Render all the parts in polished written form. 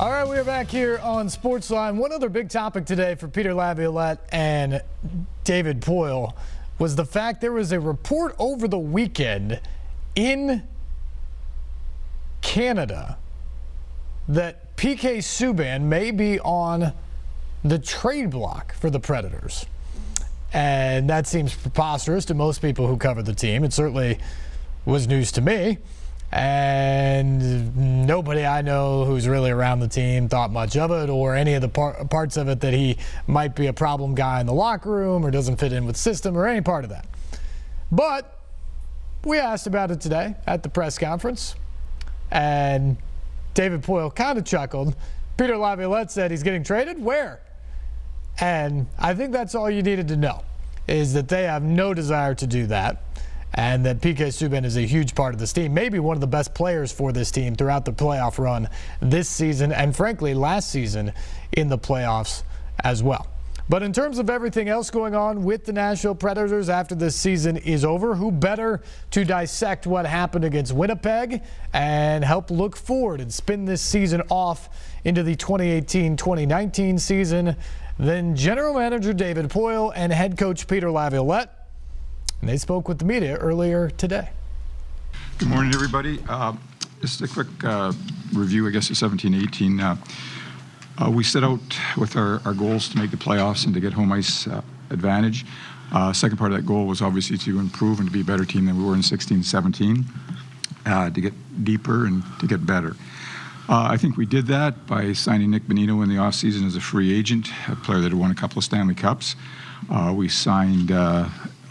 All right, we are back here on Sportsline. One other big topic today for Peter Laviolette and David Poile was the fact there was a report over the weekend in Canada that PK Subban may be on the trade block for the Predators. And that seems preposterous to most people who cover the team. It certainly was news to me. And nobody I know who's really around the team thought much of it or any of the parts of it that he might be a problem guy in the locker room or doesn't fit in with system or any part of that. But we asked about it today at the press conference, and David Poile kind of chuckled. Peter Laviolette said he's getting traded. Where? And I think that's all you needed to know, is that they have no desire to do that. And that PK Subban is a huge part of this team, maybe one of the best players for this team throughout the playoff run this season and, frankly, last season in the playoffs as well. But in terms of everything else going on with the Nashville Predators after this season is over, who better to dissect what happened against Winnipeg and help look forward and spin this season off into the 2018-2019 season than General Manager David Poile and head coach Peter Laviolette. And they spoke with the media earlier today. Good morning, everybody. Just a quick review, I guess, of 17-18. We set out with our goals to make the playoffs and to get home ice advantage. Second part of that goal was obviously to improve and to be a better team than we were in 16-17, to get deeper and to get better. I think we did that by signing Nick Bonino in the offseason as a free agent, a player that had won a couple of Stanley Cups. We signed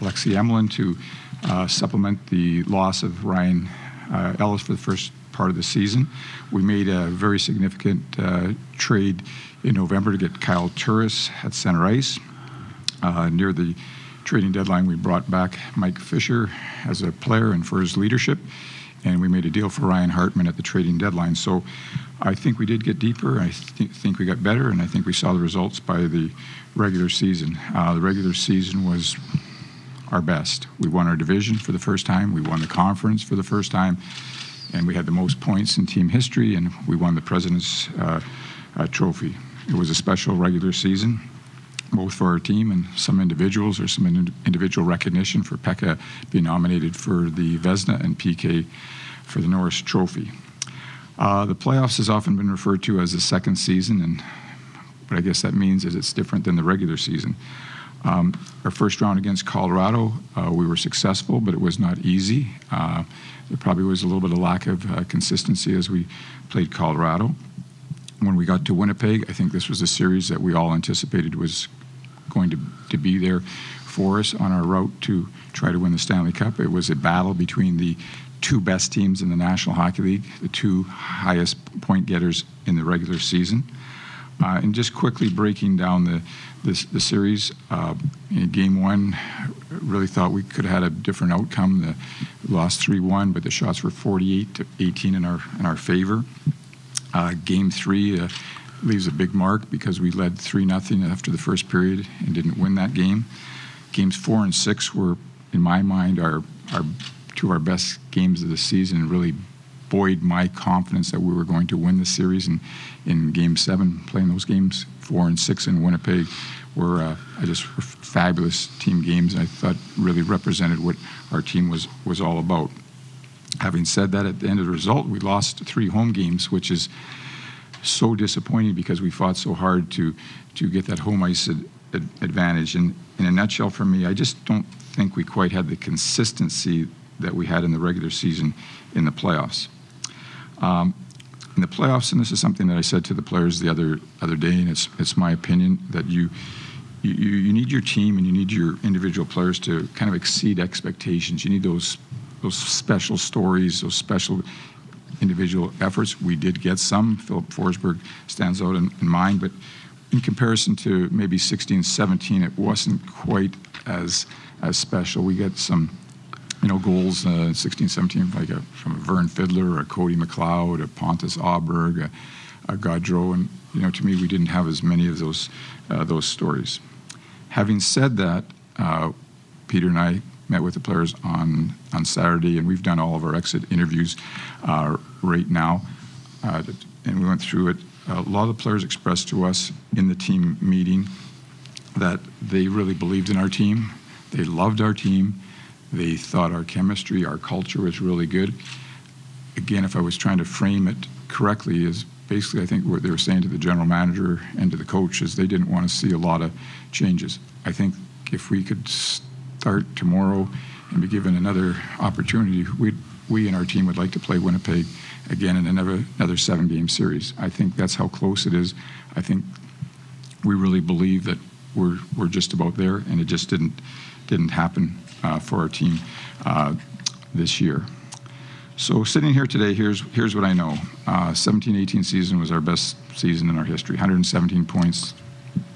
Alexei Emelin to supplement the loss of Ryan Ellis for the first part of the season. We made a very significant trade in November to get Kyle Turris at center ice. Near the trading deadline, we brought back Mike Fisher as a player and for his leadership, and we made a deal for Ryan Hartman at the trading deadline. So I think we did get deeper. I think we got better, and I think we saw the results by the regular season. The regular season was our best. We won our division for the first time. We won the conference for the first time, and we had the most points in team history, and we won the President's Trophy. It was a special regular season, both for our team and some individuals, or some individual recognition for Pekka being nominated for the Vezina and PK for the Norris Trophy. The playoffs has often been referred to as the second season, and what I guess that means is it's different than the regular season. Our first round against Colorado, we were successful, but it was not easy. There probably was a little bit of lack of consistency as we played Colorado. When we got to Winnipeg, I think this was a series that we all anticipated was going to be there for us on our route to try to win the Stanley Cup. It was a battle between the two best teams in the National Hockey League, the two highest point getters in the regular season. And just quickly breaking down the series, in Game 1, really thought we could have had a different outcome. We lost 3-1, but the shots were 48-18 in our favor. Game 3 leaves a big mark because we led 3-0 after the first period and didn't win that game. Games 4 and 6 were, in my mind, our two of our best games of the season, and really buoyed my confidence that we were going to win the series. And in Game 7, playing those games 4 and 6 in Winnipeg were just fabulous team games, and I thought really represented what our team was all about. Having said that, at the end of the result, we lost 3 home games, which is so disappointing because we fought so hard to get that home ice advantage. And in a nutshell, for me, I just don't think we quite had the consistency that we had in the regular season in the playoffs. In the playoffs, and this is something that I said to the players the other day, and it's my opinion, that you need your team and you need your individual players to kind of exceed expectations. You need those special stories, those special individual efforts. We did get some. Philip Forsberg stands out in mind, but in comparison to maybe 16-17, it wasn't quite as special. We got some goals 16-17 like from a Vern Fiddler, or a Cody McLeod, a Pontus Åberg, a Gaudreau, and to me we didn't have as many of those stories. Having said that, Peter and I met with the players on Saturday, and we've done all of our exit interviews right now, and we went through it a lot of the players expressed to us in the team meeting that they really believed in our team. They loved our team. They thought our chemistry, our culture was really good. Again, if I was trying to frame it correctly, is basically I think what they were saying to the general manager and to the coach is they didn't want to see a lot of changes. I think if we could start tomorrow and be given another opportunity, we and our team would like to play Winnipeg again in another 7-game series. I think that's how close it is. I think we really believe that we're just about there, and it just didn't happen for our team this year. So sitting here today, here's what I know. 17-18 season was our best season in our history. 117 points,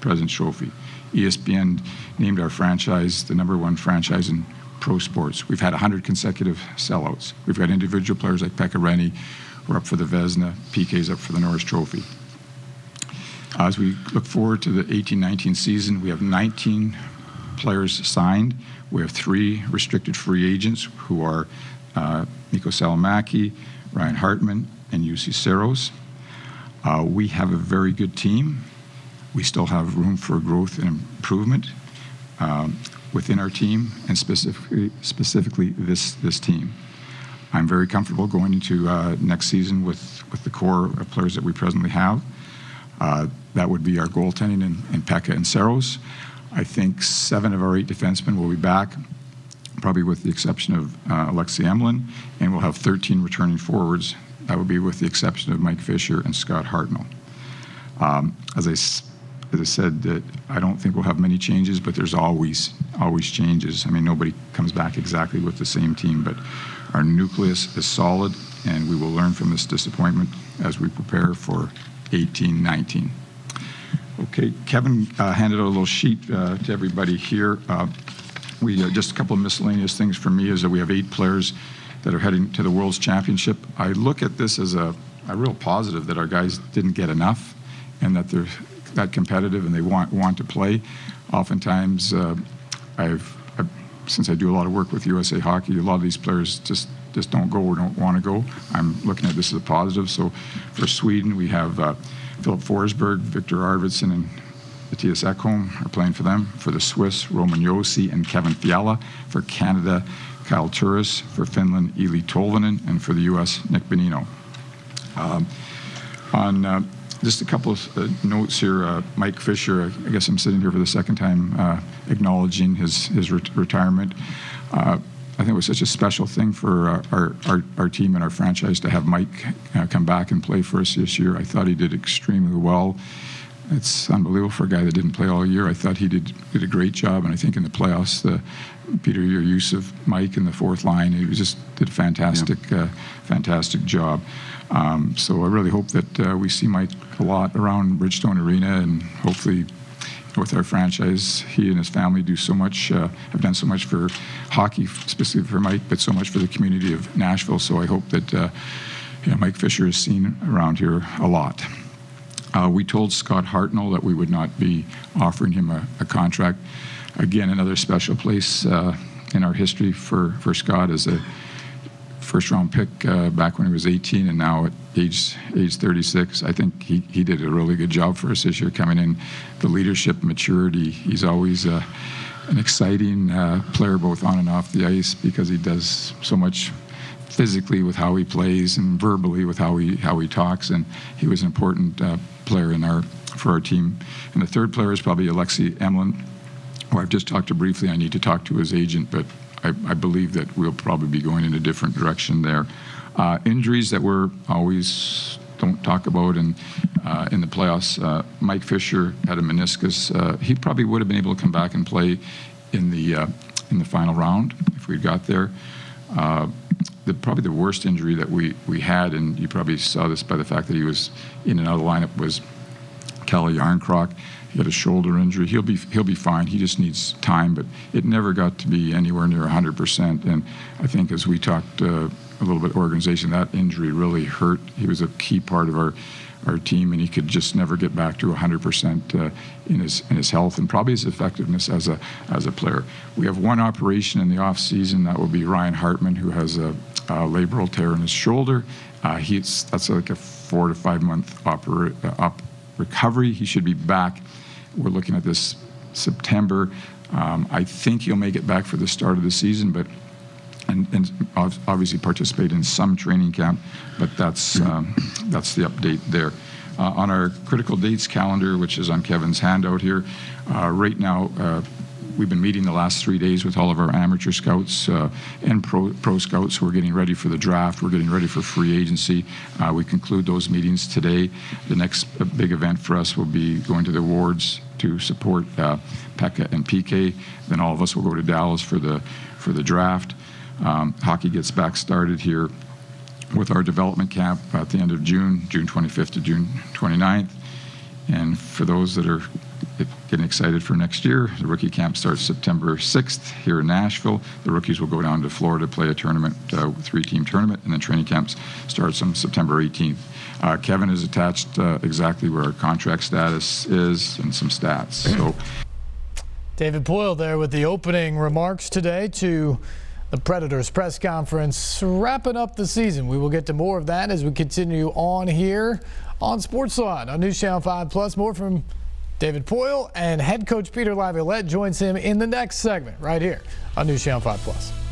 President's Trophy. ESPN named our franchise the #1 franchise in pro sports. We've had 100 consecutive sellouts. We've got individual players like Pekka Rinne who are up for the Vezina. PK's up for the Norris Trophy. As we look forward to the 18-19 season, we have 19 players signed. We have 3 restricted free agents who are Mikko Salamäki, Ryan Hartman, and Jussi Saros. We have a very good team. We still have room for growth and improvement within our team, and specifically this team. I'm very comfortable going into next season with the core of players that we presently have. That would be our goaltending and Pekka and Saros. I think 7 of our 8 defensemen will be back, probably with the exception of Alexei Emlin, and we'll have 13 returning forwards. That would be with the exception of Mike Fisher and Scott Hartnell. As I said, that I don't think we'll have many changes, but there's always changes. I mean, nobody comes back exactly with the same team, but our nucleus is solid, and we will learn from this disappointment as we prepare for 18-19. Okay, Kevin handed out a little sheet to everybody here. Just a couple of miscellaneous things for me is that we have 8 players that are heading to the World's Championship. I look at this as a real positive that our guys didn't get enough and that they're that competitive and they want to play. Oftentimes, since I do a lot of work with USA Hockey, a lot of these players just don't go or don't want to go. I'm looking at this as a positive. So for Sweden, we have Philip Forsberg, Victor Arvidsson, and Mattias Ekholm are playing for them. For the Swiss, Roman Josi and Kevin Fiala. For Canada, Kyle Turris. For Finland, Eli Tolvanen. And for the U.S., Nick Bonino. Just a couple of notes here. Mike Fisher, I guess I'm sitting here for the second time acknowledging his retirement. I think it was such a special thing for our team and our franchise to have Mike come back and play for us this year. I thought he did extremely well. It's unbelievable for a guy that didn't play all year. I thought he did a great job, and I think in the playoffs, Peter, your use of Mike in the 4th line, he just did a fantastic job. So I really hope that we see Mike a lot around Bridgestone Arena, and hopefully with our franchise, he and his family do so much, have done so much for hockey, specifically for Mike, but so much for the community of Nashville. So I hope that Mike Fisher is seen around here a lot. We told Scott Hartnell that we would not be offering him a contract. Again, another special place in our history for Scott as a first-round pick back when he was 18, and now at age 36. I think he did a really good job for us this year, coming in, the leadership, maturity. He's always an exciting player both on and off the ice because he does so much physically with how he plays and verbally with how he talks, and he was an important player for our team. And the third player is probably Alexei Emlin, who I've just talked to briefly. I need to talk to his agent, but I believe that we'll probably be going in a different direction there. Injuries that we're always don't talk about, and in the playoffs, Mike Fisher had a meniscus. He probably would have been able to come back and play in the final round if we got there. Probably the worst injury that we had, and you probably saw this by the fact that he was in and out of the lineup, was Kalle Järnkrok. He had a shoulder injury. He'll be fine. He just needs time, but it never got to be anywhere near 100%. And I think as we talked a little bit organization, that injury really hurt. He was a key part of our team, and he could just never get back to 100% in his health and probably his effectiveness as a player. We have one operation in the off season. That will be Ryan Hartman, who has a labral tear in his shoulder. That's like a 4 to 5 month recovery. He should be back. We're looking at this September. I think he'll make it back for the start of the season, but and obviously participate in some training camp. But that's the update there. On our critical dates calendar, which is on Kevin's handout here, right now we've been meeting the last 3 days with all of our amateur scouts and pro scouts who are getting ready for the draft. We're getting ready for free agency. We conclude those meetings today. The next big event for us will be going to the awards to support Pekka and PK. Then all of us will go to Dallas for the draft. Hockey gets back started here with our development camp at the end of June 25th to June 29th. And for those that are getting excited for next year, the rookie camp starts September 6th here in Nashville. The rookies will go down to Florida to play a tournament, 3-team tournament, and then training camps starts on September 18th. Kevin has attached exactly where our contract status is and some stats. So, David Poile there with the opening remarks today to the Predators press conference, wrapping up the season. We will get to more of that as we continue on here on SportsLine on NewsChannel 5+. More from David Poile, and head coach Peter Laviolette joins him in the next segment right here on NewsChannel 5+.